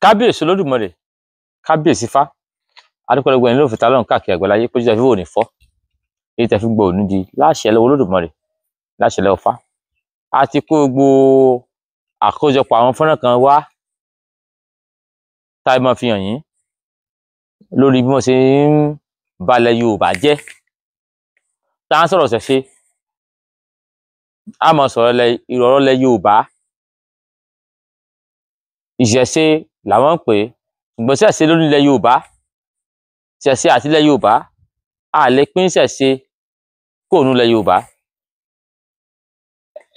kábíyèsí Olódùmarè, kábíyèsí Ifá, adúpẹ́ lọ́wọ́ ẹni ló fi ta lọ́run káàkiri àgbáláyé pé jíjà fífò ní fọ́ èyí tẹ́ fi gbọ́ òní di láṣẹ lọ́wọ́ Olódùmarè, láṣẹ lọ́wọ́ Ifá. A ti kó gbogbo àkójọpọ̀ àwọn fọ́nrán kan wá tá a máa fi hàn yín lórí bí wọ́n ṣe ń balẹ̀ Yorùbá jẹ́. Tá a ń sọ̀rọ̀ ṣẹ̀ṣe, a máa sọ̀rọ̀ ìrọ̀rọ̀ lẹ Yorùbá, ìṣẹ̀ṣe làwọn ń pè é, ṣùgbọ́n ṣẹ̀ṣe ló nílẹ̀ Yorùbá, ṣẹ̀ṣe àti ilẹ̀ Yorùbá a lè pín ṣẹ̀ṣe kò nílẹ̀ Yorùbá.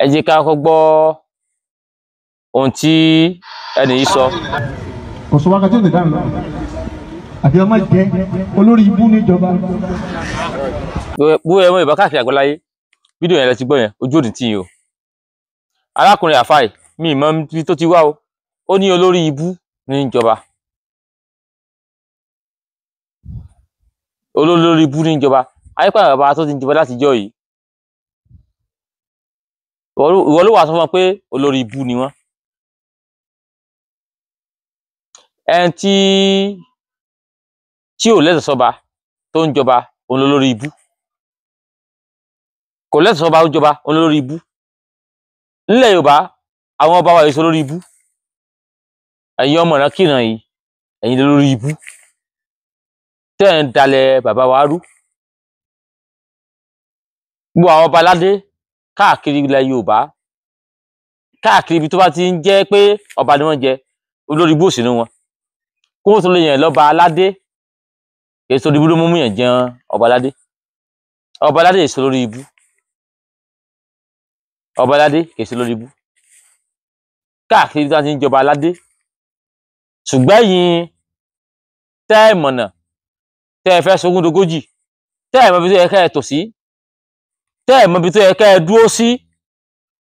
Ẹ jẹ́ ká kọ́kọ́ gbọ́ ohun tí ẹnì yìí sọ. Kò sọ wákàtí òní dáhùn àbí ọmọ jẹ olórí ibú níjọba. Bó ẹ mọ ìbá káàkiri àgbáláyé, fídíò yẹn lẹ ti gbọ́ yẹn, ojú òní tì yín o. Arákùnrin àfáì mi ì mọ ibi tó ti wá o, ó ní olórí ibú níjọba, olórí ibú níjọba. Ayípadà bàbá tó ti ń jọba láti jọ yìí, ìwọ ló wà sọ fún wọn pé olórí ibú ni wọn. Ẹni tí ò lẹ́tọ̀ọ́ sọ́ba tó ń jọba òun lolórí ibú, kò lẹ́tọ̀ọ́ sọ́ba ó jọba òun lolórí ibú. Nílẹ̀ Yorùbá àwọn ọba wa yìí sọ lórí ibú, ẹ̀yin ọmọ ìran kíran yìí ẹ̀yin lolórí ibú tẹ́ ẹ̀ ń dalẹ̀ bàbá wa rú. Gbogbo àwọn ọba aládé káàkiri ilẹ̀ Yorùbá, káàkiri ibi tó bá ti ń jẹ́ pé ọba ni wọ́n jẹ, olórí ibú ò sínú wọn. Kó wọ́n tó lè yàn lọ́ba aládé, èso ìdìbò ló mú yàn jẹun ọba aládé. Ọba aládé èso lórí ibú, ọba aládé èso lórí ibú káàkiri ibi tó bá ti ń jọba aládé. Ṣùgbọ́n ẹ̀yin tẹ́ ẹ̀ mọ̀nà, tẹ́ ẹ fẹ́ sogúndogójì, tẹ́ ẹ̀ mọ ibi tó yẹ kẹ́ ẹ tò sí, tẹ́ ẹ̀ mọ ibi tó yẹ kẹ́ ẹ dúró sí,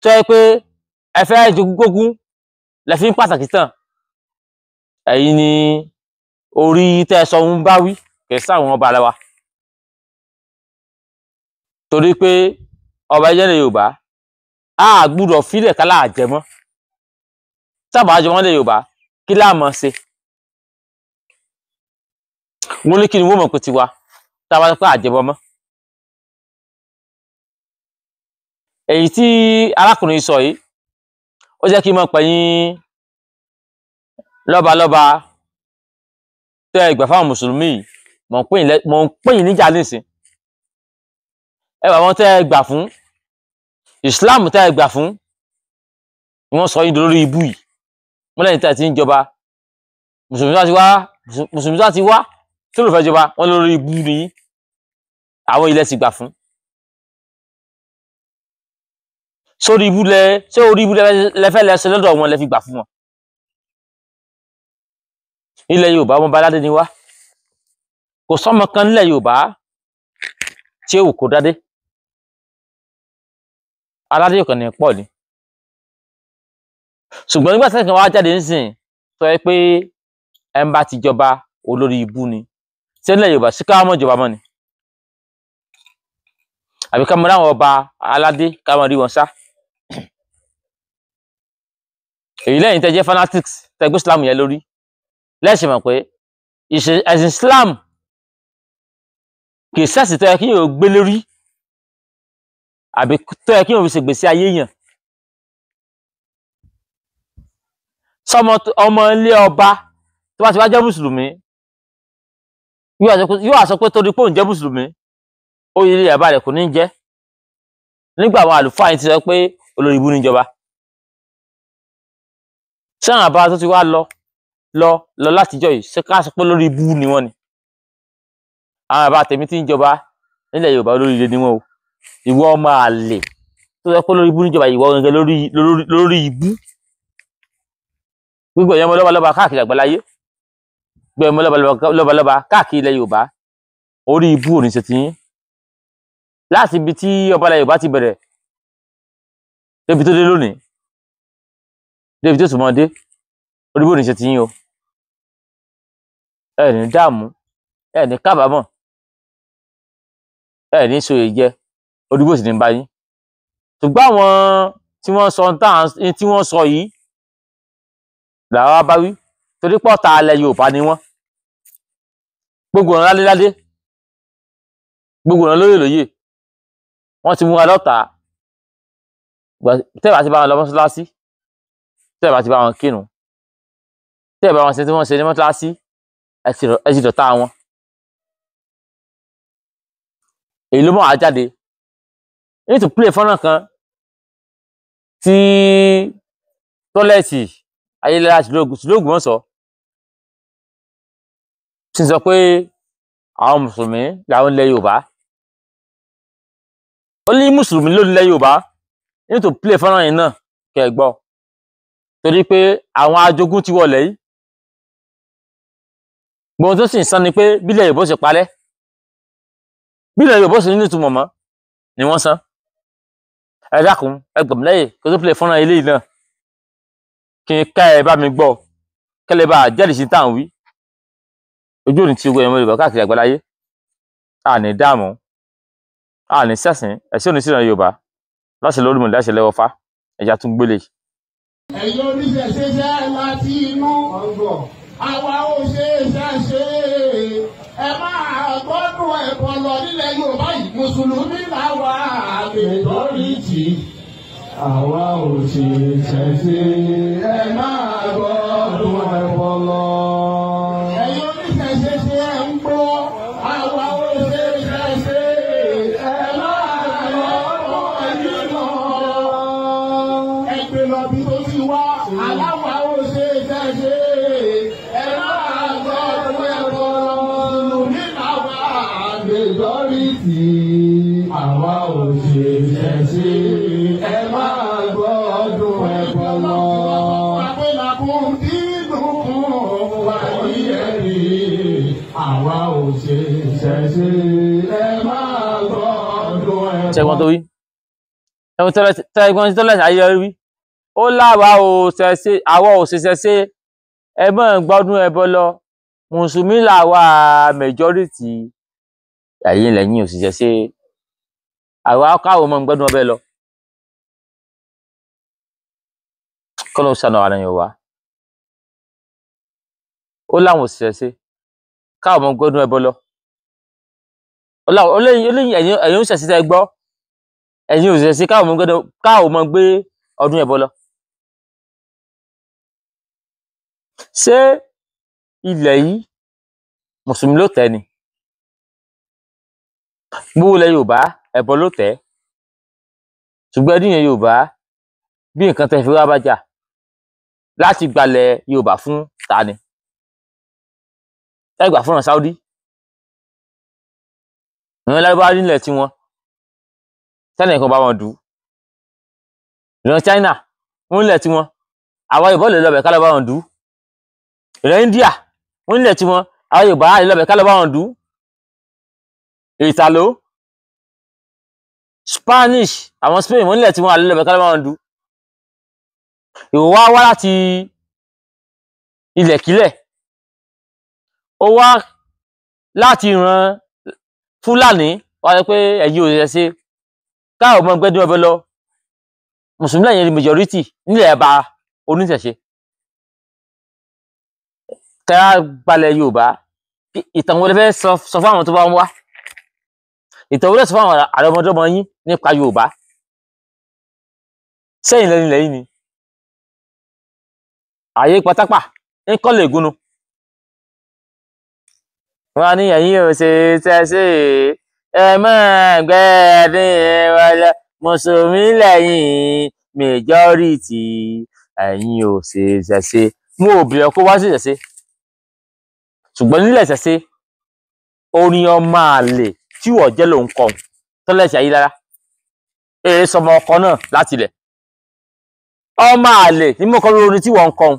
tẹ́ ẹ pé ẹ fẹ́ jogúngógún lẹ fi ń pàtàkì tàn. Ẹ̀yin ni orí tẹ́ ẹ sọ ń bá wí, kì í sáwọn ọba wa. Torí pé ọba jẹ́ ilẹ̀ Yorùbá, a gbúdọ̀ fílẹ̀ kálá àjẹmọ́. Tábà àjẹmọ́ ilẹ̀ Yorùbá kí láà mọ̀ ṣe. Wọ́n ní kí ni wọ́n mọ̀ pé tiwa tábà pé àjẹmọ́ mọ́. Èyí tí arákùnrin sọ yìí ó jẹ́ kí n mọ̀ pé yín lọ́balọ́ba tẹ́ ẹ gbà fáwọn mùsùlùmí yìí, mọ̀ ń pè yín níjà nísìn. Ẹ wà wọn tẹ́ ẹ gbà fún, ìsìláàmù tẹ́ ẹ gbà fún, ni wọ́n sọ yín lórí ibú yìí. Wọ́n lẹ́yìn tẹ́ ẹ ti ń jọba, mùsùlùmí tó ti wá tí ó lè fẹ́ jọba, wọ́n lórí ibú ni yín. Àwọn ilẹ̀ ti gbà fún. Ṣé orí ibú lẹ́fẹ́ lẹ́sẹ̀ lọ́dọ̀ wọn lẹ fi gbà fún wọn? Ilẹ̀ Yorùbá ọmọ aládé ni wá. Kò sọ́mọ kan nílẹ̀ Yorùbá tí ó wù kó dádé. Aládé yóò kàn ní pọ̀ ni. Ṣùgbọ́n nígbà tí ẹ̀kan wá jáde nísìn sọ pé ẹ ń bá ti jọba olórí ibú ni. Ṣé nílẹ̀ Yorùbá sí ká mọ̀ jọba mọ́ ni? Àbí ká mọ láwọn ọba aládé ká mọ rí wọn sá? Èyí lẹ́yìn tẹ́ jẹ́ fanatics tẹ́ gbé Islam yẹn lórí. Lẹ́sìn mọ̀ pé ẹ̀sìn Islam kì í ṣẹ̀sìn tó yẹ kí yóò gbé lórí àbí tó yẹ kí yóò fi ṣègbésí ayé yàn. Sọmọ ọmọ ilé ọba tó bá ti wá jẹ́ mùsùlùmí yóò wá sọ pé torí pé òun jẹ́ mùsùlùmí oyè ilé bàbá rẹ̀ kò ní jẹ́. Nígbà àwọn àlùfáà yìí ti sọ pé olórí ibú níjọba. Sáwọn àbá tó ti wá lọ látijọ́ yìí ṣé ká sọ pé lórí ibú ni wọ́n ni? Àwọn àbá tèmi tí ń jọba nílẹ̀ Yorùbá olórí ire ni wọ́n o. Ìwọ ọmọ àlè tó sọ pé lórí ibú níjọba, ìwọ gẹ́gẹ́ lórí ibú. Gbogbo ẹ̀yàn ọmọ lọ́balọ́ba káàkiri àgbáláyé, gbogbo ẹ̀yàn ọmọ lọ́balọ́ba káàkiri ilẹ̀ Yorùbá, orí ibú ò ní ṣe ti yín. Láti ibi tí ọba ilẹ̀ Yorùbá ti bẹ̀rẹ̀ débi tó dé lónìí, débi tó túnmọ̀ dé, orí ibú ò ní ṣe ti yín o. Ẹ ní dààmú, ẹ ní kábàámọ̀, ẹ ní sòye jẹ, orí ibú sì ní bá yín. Ṣùgbọ́n àwọn tí wọ́n sọ yìí làwọn bá wí torí pọ̀ ta alẹ́ Yorùbá ni wọ́n gbogbo ọ̀nà ládéládé gbogbo ọ̀nà lóyè wọ́n ti mú wa lọ́ta tẹ́ẹ̀ bá ti bá wọn lọ mọ́ṣáláṣí tẹ́ẹ̀ bá ti bá wọn kírun tẹ́ẹ̀ bá wọn ṣe tí wọ́n ṣe ní mọ́ṣáláṣí ẹ ti dọ̀tá wọn. èyí ló mọ̀ á jáde ní to play fọ́nrán kan tí tọ́lẹ̀tì ayélujára tìlóògùn wọn sọ tí ń sọ pé àwọn mùsùlùmí làwọn ilẹ̀ Yorùbá ó ní mùsùlùmí ló nílẹ̀ Yorùbá ní to play fọ́nrán yìí náà kẹ́ ẹ gbọ́ torí pé àwọn ajogún ti wọlé yìí gbogbo tó sì ń san ni pé bílẹ̀ Yorùbá ṣe parẹ́ bílẹ̀ Yorùbá ṣe nínú ìtumọ̀ mọ́ ni wọ́n san ẹ dákun ẹ gbọ̀mù lẹ́yìn kó tó play fọ́nrán eléyìí náà kí n ká ẹ bá mi gbọ́ kẹ́lẹ́ bá jẹ́rìí sí táwọn wí ojú òní tí ogun ẹ̀mọ́ Yorùbá káàkiri àgbáláyé àní dààmú àní sẹ́sìn ẹ̀sìn òní síran Yorùbá láṣẹ lórí mọ̀lẹ́ láṣẹ lẹ́wọ́ fá ẹ̀já tún gbélé. ẹ̀yin oníṣẹ̀ṣe jẹ́ láti inú àwa ò ṣe é ṣàṣe ẹ máa gbọ́dún ẹ̀bọ̀ lọ nílẹ̀ Yorùbá yìí mùsùlùmí làwa àgbẹ̀dọ́rìtì àwa ò ṣe é ṣàṣe ẹ máa gbọ́dún ẹ̀bọ̀ lọ. ẹ̀yin oníṣẹ̀ṣe ṣe ẹ̀ ń gbọ́ àwa ò ṣe é ṣàṣe ẹ máa gbọ́dún ẹ̀yìn lọ. ẹgbẹ́ lọ bí tó ti wá aláwa ò ṣe é ṣàṣe. Àwa ò ṣe ṣẹ̀ṣe ẹ máa gbọ́dún ẹ̀bọ̀ lọ. Àpèlàkùn dídùnkùn wà ní ẹ̀rí. Àwa ò ṣe ṣẹ̀ṣe ẹ máa gbọ́dún ẹ̀bọ̀ lọ. ṣẹ́gun tó wí ẹ̀wọ̀n tẹ́lẹ̀ tọ́lẹ̀ ayé wí ó láwa ò ṣẹ̀ṣe àwa ò ṣe ṣẹ̀ṣe ẹ máa gbọ́dún ẹ̀bọ̀ lọ mùsùlùmí làwa majority ẹ̀yin lẹ́yìn ò sì ṣẹ̀ṣe àwa káwọn ọmọ gbọ́dún ọbẹ̀ lọ kọ́ ló ń ṣàna ara yẹn wá ó láwọn òṣìṣẹ́ ṣe káwọn ọmọ gbọ́dún ẹbọ lọ olóyìn ẹ̀yin ń ṣẹ̀ṣẹ̀ gbọ́ ẹ̀yin òṣìṣẹ́ ṣe káwọn ọmọ gbé ọdún ẹbọ lọ. ṣé ilẹ̀ yìí mùsùlùmí ló tẹ̀ ni gbówó lẹ Yorùbá ẹbọ ló tẹ̀ ṣùgbọ́n ẹdín yẹn Yorùbá bí nǹkan tẹ́ fi wá bá jà láti gbalẹ̀ Yorùbá fún tani ẹ gbà fúnra Saudi ìran lárúbáwá nílẹ̀ tí wọn China nǹkan bá wọn dù ìran China wọn nílẹ̀ tí wọn àwa Yorùbá lè lọbẹ ká lọ bá wọn dù ìran India wọn nílẹ̀ tí wọn àwa Yorùbá lè lọbẹ ká lọ bá wọn dù Italo Spanish àwọn Spain wọn nílẹ̀ tí wọn àlè lọbẹ ká lọ bá wọn dù ìwọ wá láti ilẹ̀kílẹ̀ ó wá láti ìran Fúlàní wá sọ pé ẹ̀yin òṣìṣẹ́ ṣe káwọn ọmọ gbẹ́dún ọbẹ̀ lọ mùsùlùmí lẹ́yìn majority nílẹ̀ ẹ̀bá oníṣẹ̀ṣe tẹ́lá gbalẹ̀ Yorùbá ìtàn wo lè fẹ́ sọ fún àwọn tó bá ń wá ìtàn wo lè sọ fún àwọn àrọmọdọ́mọ yín nípa Yorùbá sẹ́yìn lẹ́yìn ni ààyè pátápà ń kọ́ lè gúnnu wọn ní ẹ̀yin ò ṣe ṣẹṣẹ ẹ máa gbẹ́dún wọlé mùsùlùmí lẹ́yìn majority ẹ̀yin ò ṣe ṣẹṣẹ mú òbílẹ̀ kó wá sí ṣẹṣẹ ṣùgbọ́n nílẹ̀ ṣẹṣẹ orin ọmọ àlè tí wọ́n jẹ́ ló ń kọ́ tọ́lẹ̀ṣẹ̀ ayé lára èyí sọmọ ọkọ náà láti ilẹ̀ ọmọ àlè ní mọ́kọ́ lórí orin tí wọ́n ń kọ́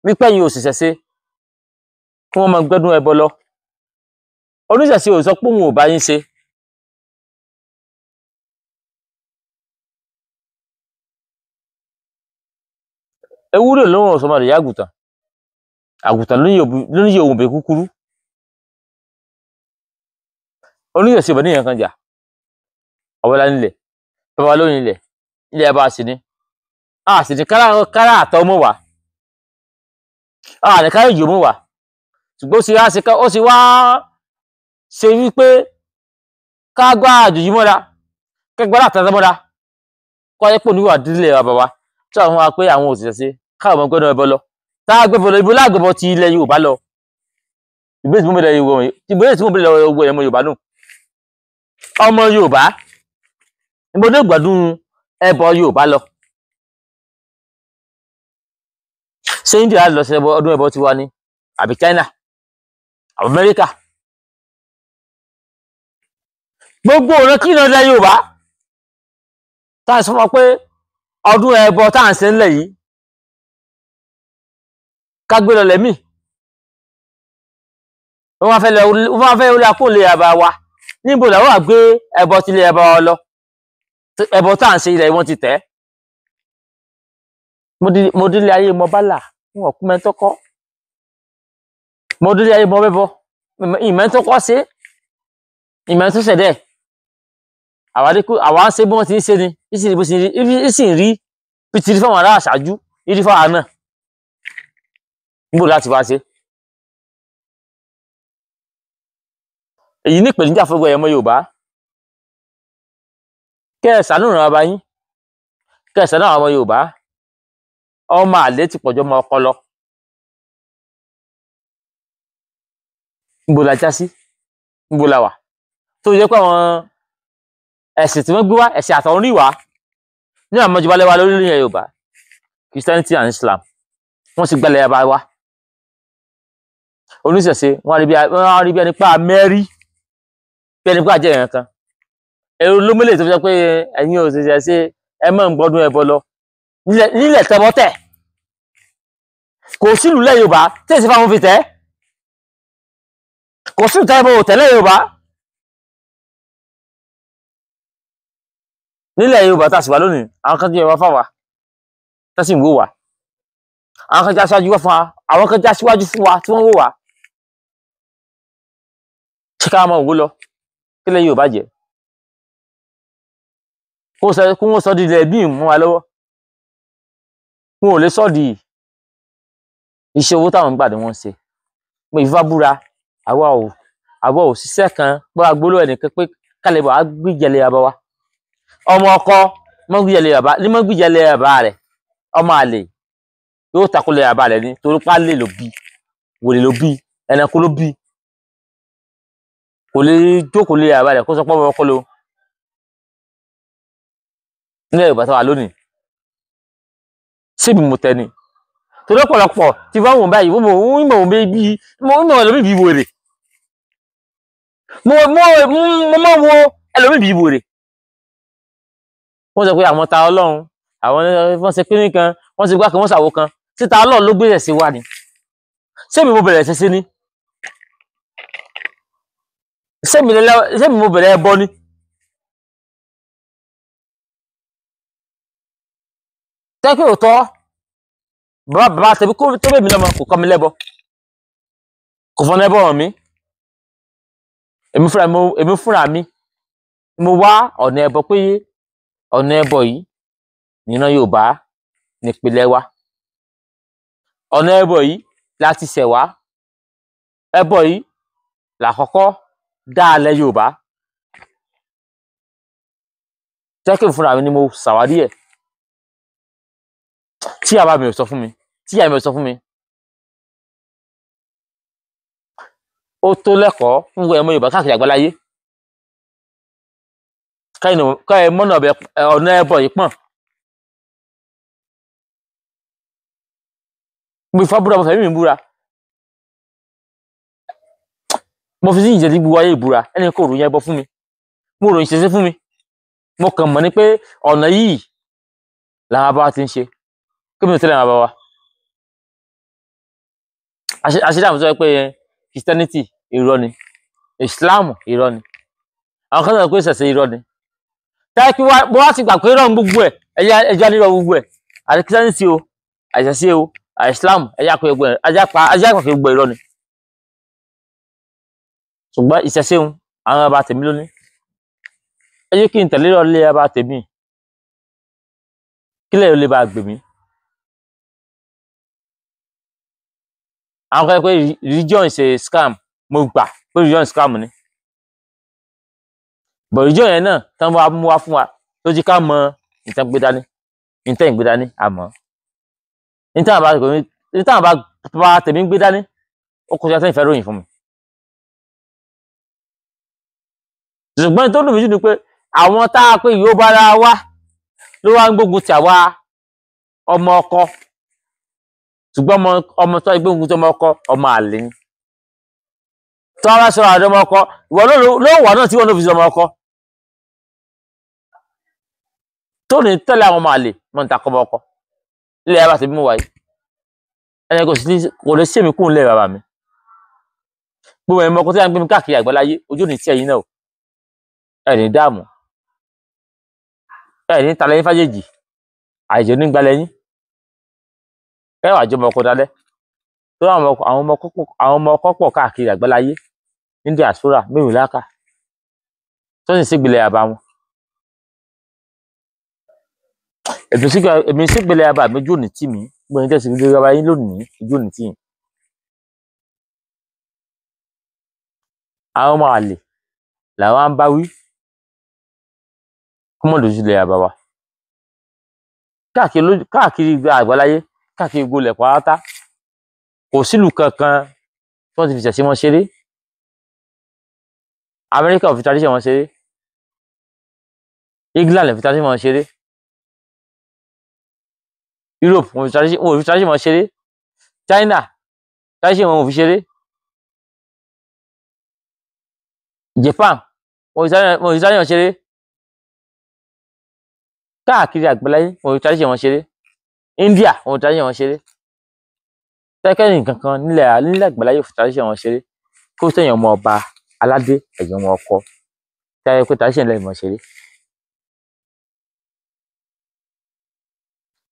wípé ẹ̀yin ò sì ṣẹṣẹ kí wọ́n máa gbẹ́dún ẹbọ lọ oníṣẹ̀ṣe ò sọ pé òun ò bá yín ṣe ewúrẹ́ lóhùn ọ̀sán máa lè yá àgùntàn ló ní òun bẹ kúkúrú oníṣẹ̀ṣe ò bá níyàn kan jà ọ̀wọ́lá nílẹ̀ bàbá lóyìn ilẹ̀ bá a sì ní kára àtọ́ mọ́ wá ààrẹ káyọ̀ yòó mú wá ṣùgbọ́n ó sì wá ṣe wípé ká gbá àjòjì mọ́ra kẹgbẹ́ látàtà mọ́ra kọ́ ayé pò níwà dílé bàbá wa tí àwọn wa pé àwọn òṣìṣẹ́ sí káwọn ọmọ gbẹ́dọ̀ ẹbọ lọ tá a gbẹ́bọ lọ ibo lágbẹ̀bọ ti ilẹ̀ Yorùbá lọ ìbéèrè tí mo bẹ̀rẹ̀ owó ẹ̀mọ Yorùbá nù ọmọ Yorùbá níbo ní gbádùn ẹbọ Yorùbá lọ ṣé India lọ sí ọdún ẹbọ tiwa ni àbí China àbí Amẹ́ríkà gbogbo ọ̀rọ̀ kí ìran ilẹ̀ Yorùbá tá a sọ fún wa pé ọdún ẹbọ tá à ń ṣe ńlẹ̀ yìí ká gbé lọ lẹ́mí wọ́n máa fẹ́ orí akóòlè àbá wa níbo làwọn àgbé ẹbọ tilé ẹbọ lọ ẹbọ tá à ń ṣe ilẹ̀ wọn ti tẹ̀ mo délé ayé mọ bálà wọn kú mẹ́tọ́kọ́ mo délé ayé mọ bẹ́bọ ìmẹ́tọ́kọ́ ṣe ìmẹ́tọ́sẹ̀dẹ̀ àwa ń ṣe bí wọ́n ti ń ṣe ni ìsìn rí pìtìrí fáwọn ará àṣáájú ìrí fáwọn náà níbo láti wá ṣe èyí ní ìpèníjà fún ẹmọ Yorùbá kẹsànán ìran bàbá yín kẹsànán àwọn ọmọ Yorùbá ọmọ àlè ti pọ̀jọ́ ọmọ ọkọ lọ níbo la já sí níbo la wà tó yẹ pé àwọn ẹ̀sìn tí wọ́n gbé wá ẹ̀sìn àtọ̀run rí wá ní àwọn ìjọba lẹ́wà lórílẹ̀ Yorùbá Christianity and Islam wọ́n sì gbẹ́lẹ̀ ẹ̀bá wá oníṣẹ̀ṣe wọ́n rí bí ẹni pé amẹ́rí bí ẹni pé àjẹ́ ìran kan èrò ló mélè tó fi jẹ́ pé ẹ̀yin òṣìṣẹ́ ṣe ẹ mọ̀ ń gbọ́dún ẹbọ lọ nílẹ̀ tẹ́bọ́tẹ̀ kò sílùú lẹ́ Yorùbá tí èsì fáwọn fi tẹ́ kò sílùú tẹ́bọ̀ òtẹ́lẹ̀ Yorùbá nílẹ̀ Yorùbá tá a sì wà lónìí àwọn kan jẹ́ ẹwà fáwa tá sì ń wò wá àwọn kan já síwájú wá fún wa àwọn kan já síwájú fún wa tí wọ́n wò wá ṣé ká máa wò lọ kílẹ̀ Yorùbá jẹ́ kó wọ́n sọ di ilẹ̀ bí mú wa lọ́wọ́ wọn ò lè sọ di iṣẹ́ owó táwọn ń gbà ni wọ́n ń ṣe mo ìfá búra àwa ò ṣiṣẹ́ kan pé agbóló ẹnìkan pé kálẹ̀ bọ̀ á gbìjẹ̀lẹ̀ bàbá wa ọmọ ọkọ mọ́ gbìjẹ̀lẹ̀ bàbá rẹ̀ ọmọ àlè yóò takulẹ̀ bàbá rẹ̀ ní torí pálẹ̀ ló bí wòlé ló bí ẹranko ló bí kò lè jókòó lé bàbá rẹ̀ kó sọ pé ọmọ ọkọ ló nílẹ̀ Yorùbá tó wà lónìí síbi mo tẹ ni torí ọ̀pọ̀lọpọ̀ tí wọ́n wọ̀n báyìí wọ́n mọ̀ ẹlòmíì bí wèrè mo mọ̀ wo ẹlòmíì bí wèrè wọ́n sọ pé àwọn ta Ọlọ́run àwọn wọ́n ṣe pínrín kan wọ́n ṣe gbá kan wọ́n ṣàwo kan síta Ọlọ́run ló gbé sí wa ni sẹ́mi mo bẹ̀rẹ̀ ṣẹṣẹ ni sẹ́mi mo bẹ̀rẹ̀ ẹbọ ni tẹ́kí òótọ́ bàbá tẹ̀bí tó bèmí lọ́mọ kò kọ́ mi lẹ́bọ kò fọ́n ẹbọ hàn mí èmi fúnra mi mo wá ọ̀nà ẹbọ pé ọ̀nà ẹbọ yìí nìran Yorùbá nípìnlẹ̀ wa ọ̀nà ẹbọ yìí láti ṣẹ̀ wá ẹbọ yìí làkọ́kọ́ dáalẹ̀ Yorùbá tẹ́kí fúnra mi ni mo ṣàwárí ẹ̀ tí àbá mi ò sọ fún mi tí ìyá mi ò sọ fún mi ó tó lẹ́kọ̀ọ́ fún ẹmọ Yorùbá káàkiri àgbáláyé káyẹ mọ́nà ọ̀nà ẹbọ yìí pọ̀n mo fi búra mo fẹ̀mí mi búra mo fi sí ìjẹ́dí gbogbo ayé ìbúra ẹni kò ròyìn ẹbọ fún mi mo ròyìn ṣẹṣẹ fún mi mo kàn mọ̀ ní pé ọ̀nà yìí làwọn bá ti ń ṣe kí mi ò tẹ́lẹ̀ àwọn bá wa àṣírí sọ pé Christianity irọ́ ni Islam irọ́ ni àwọn kan sọ pé ṣẹ̀ṣẹ̀ irọ́ ni táìkì bó wá ti gbà pé irọ́ gbogbo ẹ̀ ẹja nírọ̀ gbogbo ẹ̀ àti Christianity o àìṣẹ̀ṣẹ̀ o Islam ẹja pé gbogbo ẹ̀ ajá pa gbogbo irọ́ ni ṣùgbọ́n ìṣẹ̀ṣẹ̀ òun àwọn ọba tèmi lónìí ẹ jẹ́ kí n tẹ̀lé lọ lé ọba tèmi kílẹ̀ ló lè bá gbèmí àwọn kan pé religion is a scam mo gbà pé religion scam ni but religion yẹn náà tán wá mú wá fún wa tó jí ká mọ ìtàn gbé dání ìtàn ìgbé dání àmọ́ ìtàn bá tèmi gbé dání ó kọjá sẹ́yìn fẹ́ ròyìn fún mi. ṣùgbọ́n tó dùn mí jù ni pé àwọn tá a pé yóò bára wá ló wá ń gbógun ti àwa ọmọ ọkọ ṣùgbọ́n ọmọ tó ń gbógun ti ọmọ ọkọ ọmọ àlè ni tó wá sọ àwọn ọmọ ọkọ ìwọ ló wà náà tí wọn ló fi sọ ọmọ ọkọ tó ní tẹ́lẹ̀ àwọn ọmọ àlè mọ́ ní takọ́ ọmọ ọkọ ilé ẹ̀ bá ti mú wáyé ẹni kò lè ṣèmi kún ilé bàbá mi gbogbo ẹ̀mọ́ ọkọ tí wọ́n ń gbé mi káàkiri àgbáláyé ojú ní tí ẹ̀yin náà ẹ̀ ní dààmú ẹ̀ ní talẹ́yìn fájèjì àìjẹ́ nígbàlẹ́yìn ẹ̀ wà jọmọ ọkọ dalẹ́ tó àwọn ọmọ ọkọ pọ̀ káàkiri àgbáláyé ní diaspora mẹ́rin láàkà tó sì sígbìlẹ̀ àbá wọn èmi sígbìlẹ̀ àbá mi ojú ní tì mí gbọ́n ní tẹ̀sí gbígbé ọba yín lónìí ojú ní tì yín àwọn ọmọ àlè làwọn ń bá wí kọ́mọ̀dé sílẹ̀ àbá wa káàkiri àgbáláyé káàkiri gbolẹ̀ pátá kò sílùú kankan tí wọ́n ti fi ṣẹ̀ṣẹ̀ wọn ṣeré Amẹ́ríkà ò fi tradition wọn ṣeré England ò fi tradition wọn ṣeré Europe wọn ò fi tradition wọn ṣeré China tradition wọn ò fi ṣeré Japan wọn ò fi tradition wọn ṣeré káàkiri àgbáláyé wọn ò fi tradition wọn ṣeré India wọn ò fi tradition wọn ṣeré tẹ́kẹ́ni kankan nílẹ̀ àgbáláyé fi tradition wọn ṣeré kó sẹ́yìn ọmọ ọba aládé ẹ̀yìn ọmọ ọkọ tẹ́yẹ pé tradition lẹ́yìn wọn ṣeré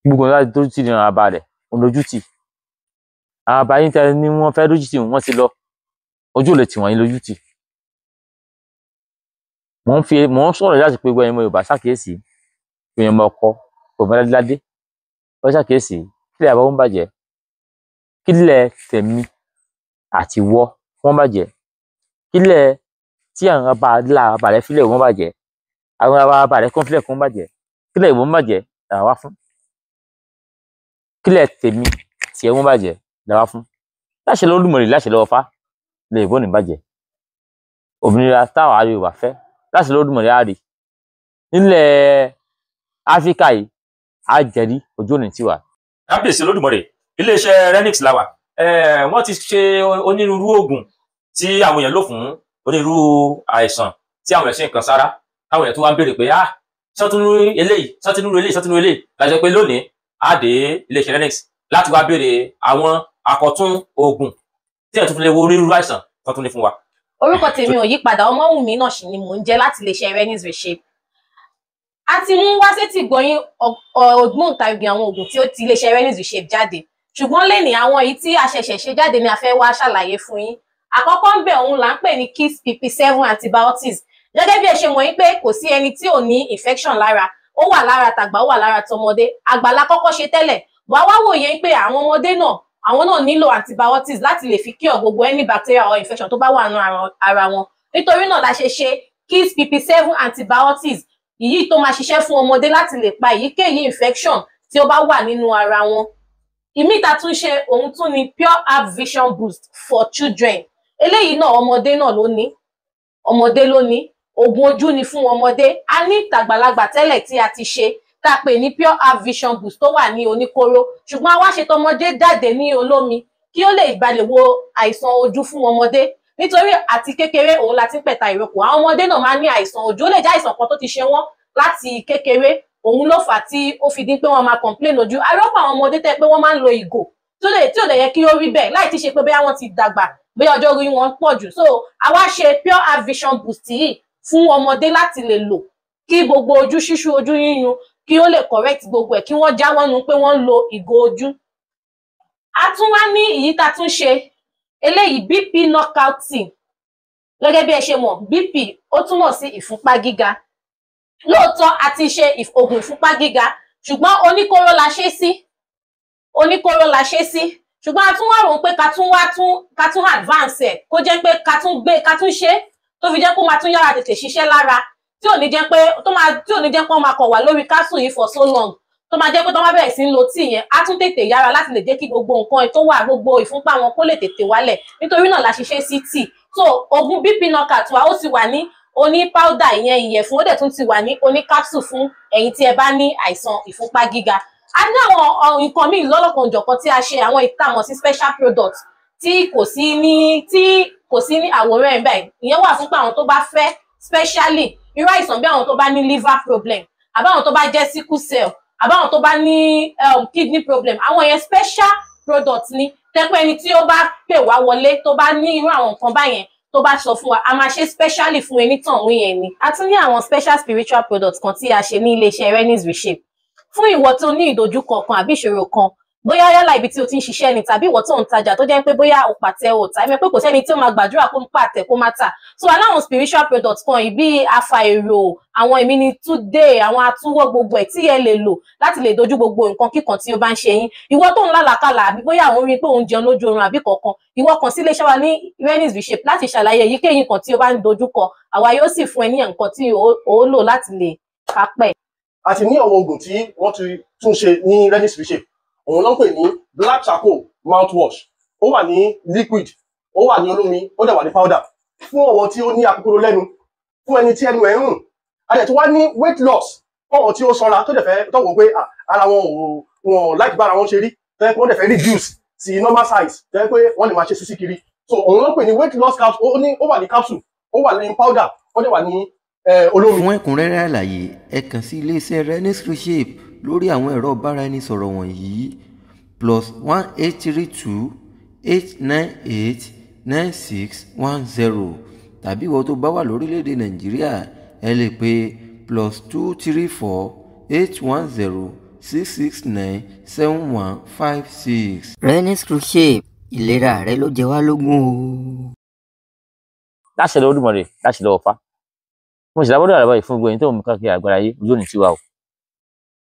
gbogbo láti tó ti dìran àbá rẹ̀ òun lójú tì àwọn àbá yín tẹ́ ní wọ́n fẹ́ lójú tì wọ́n ti lọ ojú ò lè tì wọ́n yín lójú tì mò ń sọ̀rọ̀ láti pé gbọ́n ẹ̀mọ Yorùbá ṣàkíyèsí ẹ̀yìn ọmọ ọkọ kò fẹ́ ládé wọ́n ṣàkíyèsí kílẹ̀ àbá wọn bàjẹ́ kílẹ̀ tèmi àti wọ́ wọ́n bàjẹ́ kílẹ̀ tí àwọn àbá rẹ̀ fílẹ̀ wọ́n bàjẹ́ àwọn àbá rẹ̀ kọ́ńfílẹ̀ kún bàjẹ́ kílẹ̀ ìwọ́n bàjẹ́ làwa fún kílẹ̀ tèmi tiẹ̀ wọ́n bàjẹ́ làwa fún láṣẹ lọ́lùmọ̀rì láṣẹ lọ́wọ́ fá lè bọ́ ní bàjẹ́ òmìnira táwa Yorùbá fẹ́ láṣẹ lọ́lùmọ̀rì á rí nílẹ̀ Áfíríkà yìí á jẹ́rí ojú òní tiwa. kábíyèsí Olódùmarè iléeṣẹ́ Renix làwà wọ́n ti ṣe onírúurú oògùn tí àwọn èèyàn lò fún onírúurú àìsàn tí àwọn ẹ̀sìn kan sára táwọn èèyàn tó wá ń béèrè pé sọ́túnú eléyìí lájọ pé lónìí á dé iléeṣẹ́ Renix láti wá béèrè àwọn àkọ́tún oògùn tí ẹ̀ tún fi lè wo onírúurú àìsàn tó tún ní fún wa. orúkọ tèmi ò yí padà Ọmọ́wùnmí náà sì ni mò ń jẹ́ láti iléeṣẹ́ Renix Reshape a ti mú wá sétí gbọ̀yìn ògbóǹtarìgì àwọn oògùn tí ó ti iléeṣẹ́ Renix Reshape jáde ṣùgbọ́n lẹ́ni àwọn èyí tí a ṣẹ̀ṣẹ̀ ṣe jáde ni a fẹ́ wá ṣàlàyé fún yín àkọ́kọ́ ń bẹ̀ òun là ń pè ní Kiss PP7 antibiotics gẹ́gẹ́ bí ẹ ṣe mọ̀ yín pé kò sí ẹni tí ò ní infection lára ó wà lára tàgbà ó wà lára tọmọdé àgbàlá kọ́kọ́ ṣe tẹ́lẹ̀ wàá wá wòye pé àwọn ọmọdé náà àwọn náà nílò antibiotics láti lè fi cure gbogbo any bacteria or infection tó bá wà nínú ara wọn nítorí náà la ṣe ṣe Kiss PP7 antibiotics èyí tó máa ṣiṣẹ́ fún ọmọdé láti lè pa èyíkéyìí infection tí ó bá wà nínú ara wọn ìmíta tún ṣe òun tún ni Pure Herbs Vision Boost for children eléyìí náà ọmọdé náà ló ní oògùn ojú ni fún ọmọdé a ní tàgbàlagbà tẹ́lẹ̀ tí a ti ṣe tá a pè ní Pure Herbs Vision Boost tó wà ní oníkóró ṣùgbọ́n a wá ṣe tọmọdé jáde ní olómi kí ó lè balẹ̀ wo àìsàn ojú fún ọmọdé nítorí àti kékeré òun la ti ń pẹ̀ta ìrókò àwọn ọmọdé náà máa ń ní àìsàn ojú ó lè jẹ́ àìsàn kan tó ti ṣe wọ́n láti kékeré òun ló fà á tí ó fi dín pé wọ́n máa complain ojú arọ́pọ̀ àwọn ọmọdé tẹ́ pé wọ́n máa ń lo ìgò tí ò lè yẹ kí ó rí bẹ́ẹ̀ láì ti ṣe pé bóyá wọ́n ti dàgbà bóyá ọjọ́ orí wọn pọ̀ jù so àwa ṣe Pure Herbs Vision Boost yìí fún ọmọdé láti lè lò kí gbogbo ojú ṣíṣú ojú yíyún kí ó lè correct gbogbo ẹ̀ kí wọ́n jáwọ́ nu pé wọ́n ń lo ìgò ojú. A tún wá ní èyí tá a tún ṣe eléyìí BP knockout tea gẹ́gẹ́ bí ẹ ṣe mọ̀ BP ó túmọ̀ sí ìfúnpá gíga lóòótọ́ a ti ṣe oògùn ìfúnpá gíga ṣùgbọ́n oníkóró la ṣe sí ṣùgbọ́n a tún wá rò ó pé ká tún advance ẹ̀ kó jẹ́ pé ká tún ṣe tó fi jẹ́ kó máa tún yára tètè ṣiṣẹ́ lára tí ò ní jẹ́ pé wọ́n máa kọ̀ wá lórí capsule yìí for so long tó máa jẹ́ pé tó máa bẹ̀rẹ̀ sí ń lo tíì yẹn á tún tètè yára láti lè jẹ́ kí gbogbo nǹkan tó wà gbogbo ìfúnpá wọn kó lè tètè wálẹ̀ nítorí náà la ṣiṣẹ́ sí tíì so oògùn BP knockout wa ó ti wà ní oní powder ìyẹn ìyẹ̀fun ó dẹ̀ tún ti wà ní oní capsule fún ẹ̀yin tí ẹ bá ní àìsàn ìfúnpá gíga a ní àwọn nǹkan míì lọ́lọ́kan-ò-jọ̀kan tí a ṣe àwọn ìtàmọ̀ sí special product tí kò sí ní àwòrán ẹ̀ báyìí ìyẹn wà fún pé àwọn tó bá fẹ́ specially irú àìsàn bí àwọn tó bá ní liver problem àbáwọn tó bá jẹ́ sickle cell àbáwọn tó bá ní kidney problem àwọn yẹn special product ni tẹ́pẹ́ ẹni tí ó bá pè wá wọlé tó bá ní irú àwọn nǹkan báyẹn tó bá sọ fún wa a máa ṣe specially fún ẹni tàn wí yẹn ni. a tún ní àwọn special spiritual products kan tí a ṣe ní iléeṣẹ́ Renis Reshape fún ìwọ tó ní ìdojúkọ kan àbí ìṣòro kan bóyá yálà ibi tí o ti ń ṣiṣẹ́ ni tàbí ìwọ tó ń tajà tó jẹ́ pé bóyá o pàtẹ o tà ẹ̀mẹ́ pé kò sẹ́ni tí ó máa gbàdúrà kó ń pàtẹ kó má tà so aláwọn spiritual products kan yìí bí afa èrò àwọn ìmínitúdé àwọn atúwọ́ gbogbo ẹ̀ tí ẹ lè lò láti lè dojú gbogbo nǹkan kíkan tí ó bá ń ṣe yín ìwọ tó ń lálàkàlà àbí bóyá àwọn orin pé òun jẹun lójú oorun àbí kọ̀ọ̀kan ìwọ kàn sí iléeṣẹ́ wa ní Renis Reshape láti ṣàlàyé èyíkéyìí nǹkan tí ó bá ń dojúkọ àwa yóò sì fún ẹ ní nǹkan tí ó lò láti lè kápẹ́. a ti ní àwọn oògùn tí wọ́n ti tún ṣe ní Renis Reshape òun ló ń pè ní black charcoal mouthwash ó wà ní liquid ó wà ní olómi ó dẹ̀ wà ní powder fún àwọn tí ó ní akókòrò lẹ́nu fún ẹni tí ẹnu ẹ̀ ń rùn a dẹ̀ tó wá ní weight loss fún àwọn tí ó sanra tó dẹ̀ fẹ́ tọ́wọ́ pé ara wọn láti bára wọn ṣe rí tẹ́ pé wọ́n dẹ̀ fẹ́ reduce sí normal size tẹ́ pé wọ́n lè máa ṣe sísí kiri so òun ló ń pè ní weight loss capsule ó wà ní capsule ó wà ní powder ó dẹ̀ wà ní olómi. fún ẹ̀kúnrẹ́rẹ́ àlàyé ẹ kàn sí iléeṣẹ́ Renis Reshape lórí àwọn ẹ̀rọ ìbáraẹnisọ̀rọ̀ wọ̀nyí +1832 898 9610 tàbí ìwọ tó bá wà lórílẹ̀‐èdè Nàìjíríà ẹ lè pè +234 810 669 7156. Renis Reshape ìlera rẹ ló jẹ wá lógún o. láṣẹ lọ́wọ́ Olódùmarè láṣẹ lọ́wọ́ Ọ̀fà mo sì lábọ́dọ̀ àràbà yìí fún gbogbo ẹni tó ń mú káàkiri àgbára yé ojú òní tiwa o.